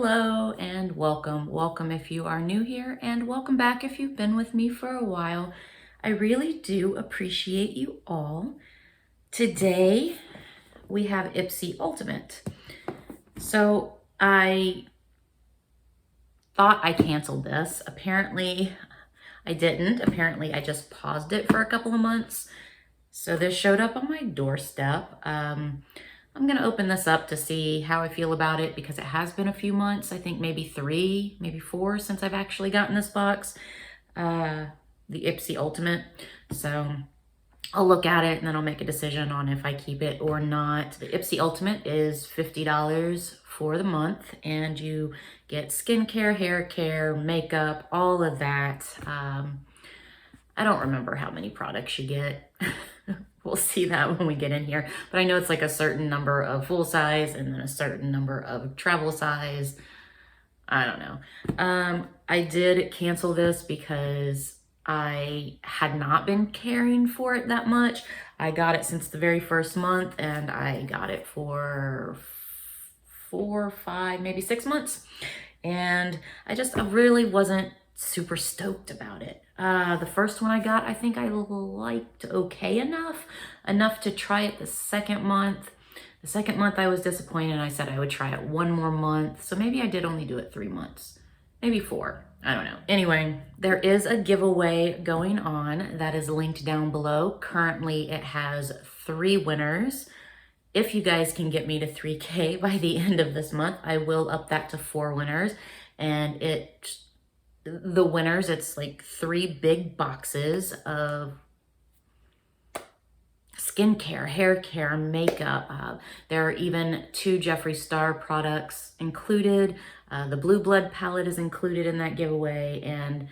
Hello and welcome. Welcome if you are new here, and welcome back if you've been with me for a while. I really do appreciate you all. Today we have Ipsy Ultimate. So I thought I canceled this. Apparently I didn't. Apparently I just paused it for a couple of months. So this showed up on my doorstep. I'm gonna open this up to see how I feel about it because it has been a few months. I think maybe 3, maybe 4 since I've actually gotten this box, the Ipsy Ultimate. So I'll look at it and then I'll make a decision on if I keep it or not. The Ipsy Ultimate is $50 for the month, and you get skincare, hair care, makeup, all of that. I don't remember how many products you get. We'll see that when we get in here. But I know it's like a certain number of full size and then a certain number of travel size. I don't know. I did cancel this because I had not been caring for it that much. I got it since the very first month, and I got it for 4, 5, maybe 6 months. And I really wasn't super stoked about it. The first one I got, I think I liked okay enough to try it the second month. The second month I was disappointed, and I said I would try it 1 more month. So maybe I did only do it 3 months, maybe 4. I don't know. Anyway, there is a giveaway going on that is linked down below. Currently it has 3 winners. If you guys can get me to 3K by the end of this month, I will up that to 4 winners. And the winners, it's like 3 big boxes of skincare, hair care, makeup. There are even 2 Jeffree Star products included. The Blue Blood palette is included in that giveaway, and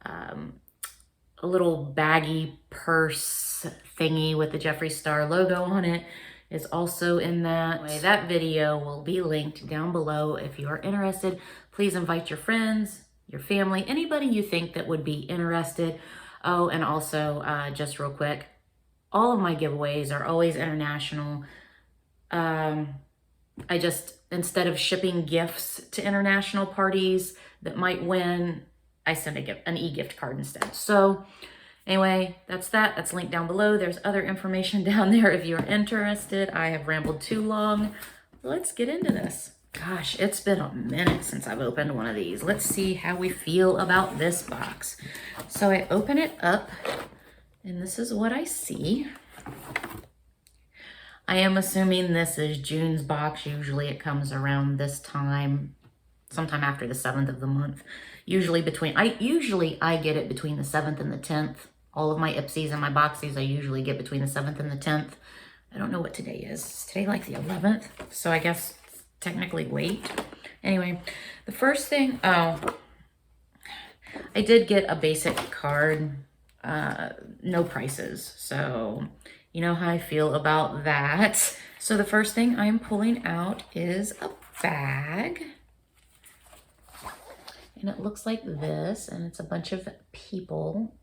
a little baggy purse thingy with the Jeffree Star logo on it is also in that. That video will be linked down below. If you are interested, please invite your friends, your family, anybody you think that would be interested. Oh, and also just real quick, all of my giveaways are always international. I just, instead of shipping gifts to international parties that might win, I send an e-gift card instead. So anyway, that's that. That's linked down below. There's other information down there if you're interested. I have rambled too long. Let's get into this. Gosh, it's been a minute since I've opened one of these. Let's see how we feel about this box. So I open it up, and this is what I see. I am assuming this is June's box. Usually it comes around this time, sometime after the 7th of the month. Usually I get it between the 7th and the 10th. All of my Ipsies and my boxies I usually get between the 7th and the 10th. I don't know what today is. Is today like the 11th? So I guess technically late. Anyway, the first thing, I did get a basic card, no prices. So you know how I feel about that. So the first thing I'm pulling out is a bag. And it looks like this, and it's a bunch of people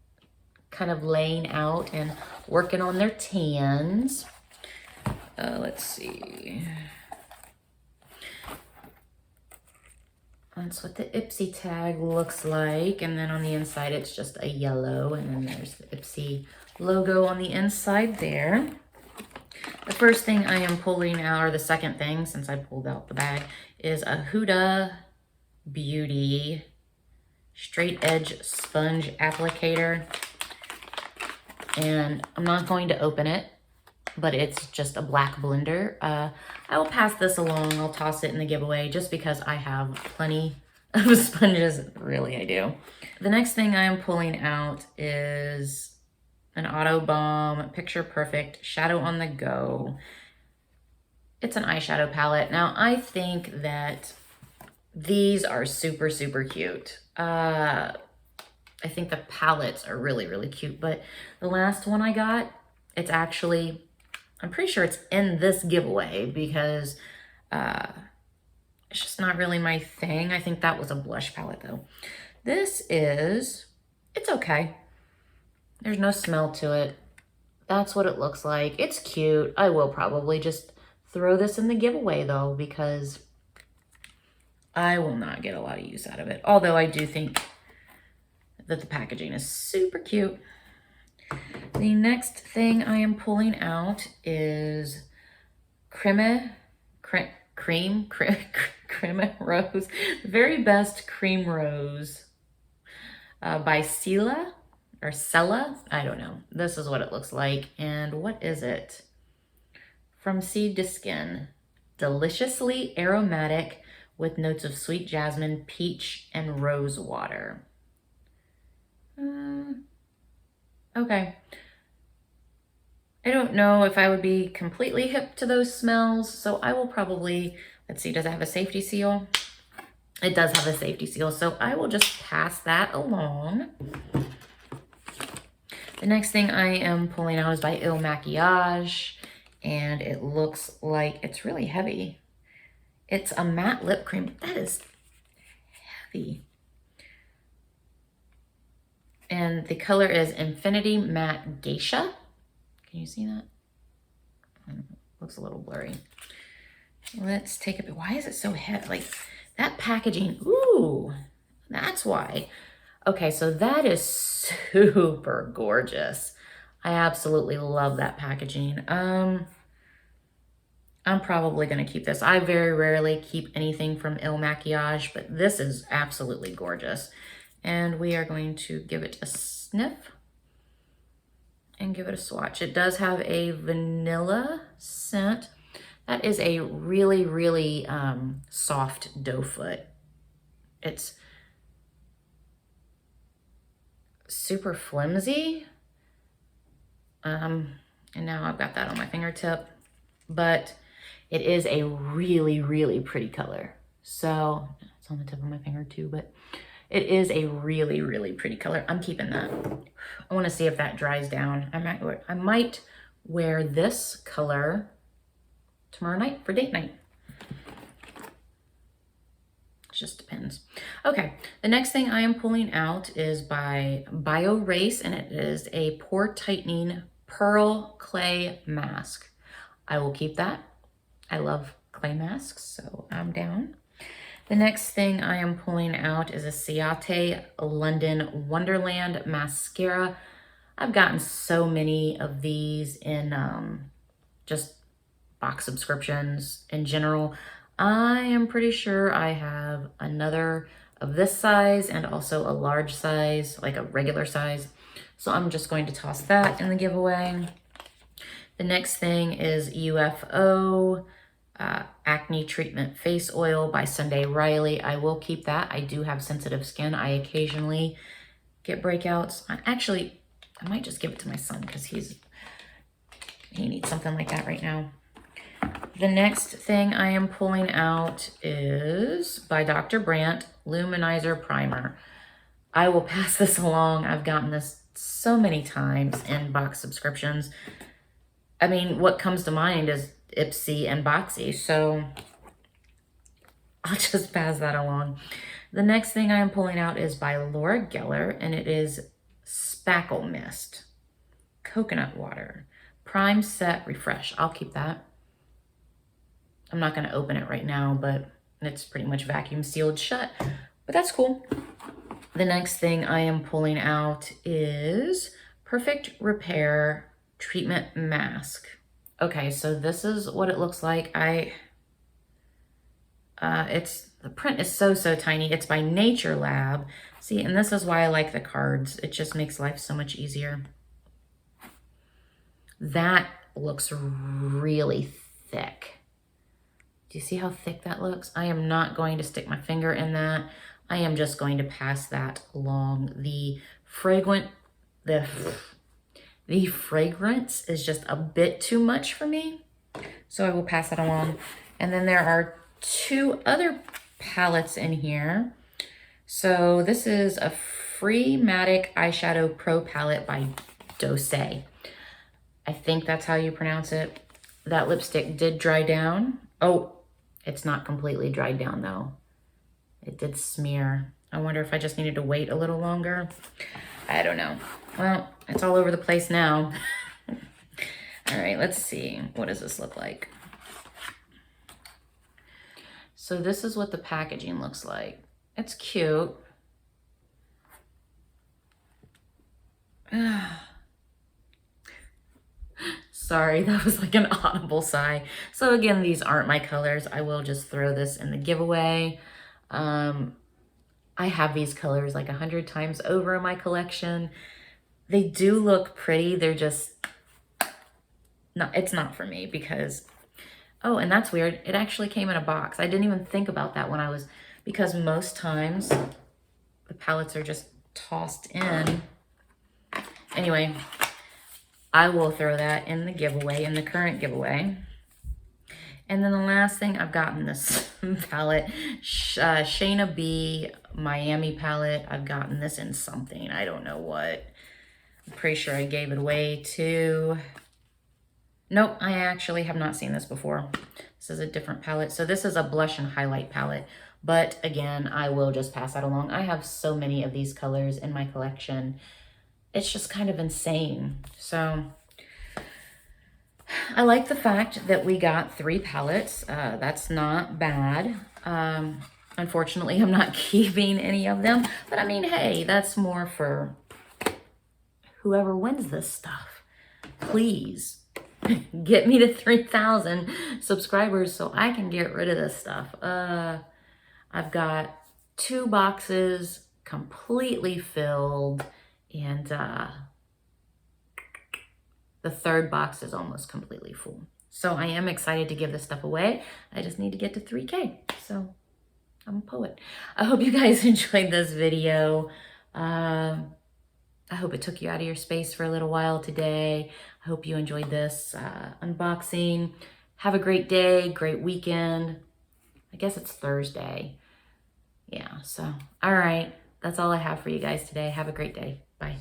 kind of laying out and working on their tans. Let's see. That's what the Ipsy tag looks like. And then on the inside, it's just a yellow. And then there's the Ipsy logo on the inside there. The first thing I am pulling out, or the second thing since I pulled out the bag, is a Huda Beauty Straightedge Sponge Applicator. And I'm not going to open it, but it's just a black blender. I will pass this along. I'll toss it in the giveaway just because I have plenty of sponges. Really, I do. The next thing I am pulling out is an Auto Balm Picture Perfect Shadow on the Go. It's an eyeshadow palette. Now, I think that these are super, super cute. I think the palettes are really, really cute, but the last one I got, it's actually, I'm pretty sure it's in this giveaway because it's just not really my thing. I think that was a blush palette though. This is, it's okay. There's no smell to it. That's what it looks like. It's cute. I will probably just throw this in the giveaway though, because I will not get a lot of use out of it. Although I do think that the packaging is super cute. The next thing I am pulling out is Creme Rose. The Very Best Cream Rose by Sela or Sella. I don't know. This is what it looks like. And what is it? From Seed to Skin. Deliciously aromatic with notes of sweet jasmine, peach, and rose water. Okay. I don't know if I would be completely hip to those smells, so I will probably, let's see, does it have a safety seal? It does have a safety seal, so I will just pass that along. The next thing I am pulling out is by Il Makiage, and it looks like it's really heavy. It's a matte lip cream, but that is heavy. And the color is Infinity Matte Geisha. Can you see that? Looks a little blurry. Let's take a bit. Why is it so heavy? Like that packaging, ooh, that's why. Okay, so that is super gorgeous. I absolutely love that packaging. I'm probably gonna keep this. I very rarely keep anything from Il Makiage, but this is absolutely gorgeous. And we are going to give it a sniff and give it a swatch. It does have a vanilla scent. That is a really, really soft doe foot. It's super flimsy. And now I've got that on my fingertip, but it is a really, really pretty color. So it's on the tip of my finger too, but it is a really, really pretty color. I'm keeping that. I want to see if that dries down. I might wear this color tomorrow night for date night. It just depends. Okay, the next thing I am pulling out is by BioRace, and it is a Pore Tightening Pearl Clay Mask. I will keep that. I love clay masks, so I'm down. The next thing I am pulling out is a Ciat London Wonderland Mascara. I've gotten so many of these in just box subscriptions in general. I am pretty sure I have another of this size and also a large size, like a regular size. So I'm just going to toss that in the giveaway. The next thing is UFO Acne Treatment Face Oil by Sunday Riley. I will keep that. I do have sensitive skin. I occasionally get breakouts. I might just give it to my son because he needs something like that right now. The next thing I am pulling out is by Dr. Brandt, Luminizer Primer. I will pass this along. I've gotten this so many times in box subscriptions. I mean, what comes to mind is Ipsy and Boxy, so I'll just pass that along. The next thing I am pulling out is by Laura Geller, and it is Spackle Mist, Coconut Water, Prime Set Refresh. I'll keep that. I'm not going to open it right now, but it's pretty much vacuum sealed shut, but that's cool. The next thing I am pulling out is Perfect Repair Treatment Mask. Okay, so this is what it looks like. The print is so tiny. It's by Nature Lab. See, and this is why I like the cards. It just makes life so much easier. That looks really thick. Do you see how thick that looks? I am not going to stick my finger in that. I am just going to pass that along. The fragrance is just a bit too much for me, so I will pass that along. And then there are two other palettes in here. So this is a Freematic Eyeshadow Pro Palette by Dose. I think that's how you pronounce it. That lipstick did dry down. Oh, it's not completely dried down though. It did smear. I wonder if I just needed to wait a little longer. I don't know. Well, it's all over the place now. All right, let's see. What does this look like? So this is what the packaging looks like. It's cute. Sorry, that was like an audible sigh. So again, these aren't my colors. I will just throw this in the giveaway. I have these colors like 100 times over in my collection. They do look pretty. They're just not, it's not for me because, oh, and that's weird. It actually came in a box. I didn't even think about that when I was, because most times the palettes are just tossed in. Anyway, I will throw that in the giveaway, in the current giveaway. And then the last thing I've gotten this palette, Shayna B Miami palette. I've gotten this in something. I don't know what. I'm pretty sure I gave it away to... Nope, I actually have not seen this before. This is a different palette. So this is a blush and highlight palette. But again, I will just pass that along. I have so many of these colors in my collection. It's just kind of insane. So I like the fact that we got 3 palettes. That's not bad. Unfortunately, I'm not keeping any of them. But I mean, hey, that's more for whoever wins this stuff. Please get me to 3,000 subscribers so I can get rid of this stuff. I've got 2 boxes completely filled, and the 3rd box is almost completely full. So I am excited to give this stuff away. I just need to get to 3K. So I'm a poet. I hope you guys enjoyed this video. I hope it took you out of your space for a little while today. I hope you enjoyed this unboxing. Have a great day, great weekend. I guess it's Thursday. Yeah, so, all right. That's all I have for you guys today. Have a great day. Bye.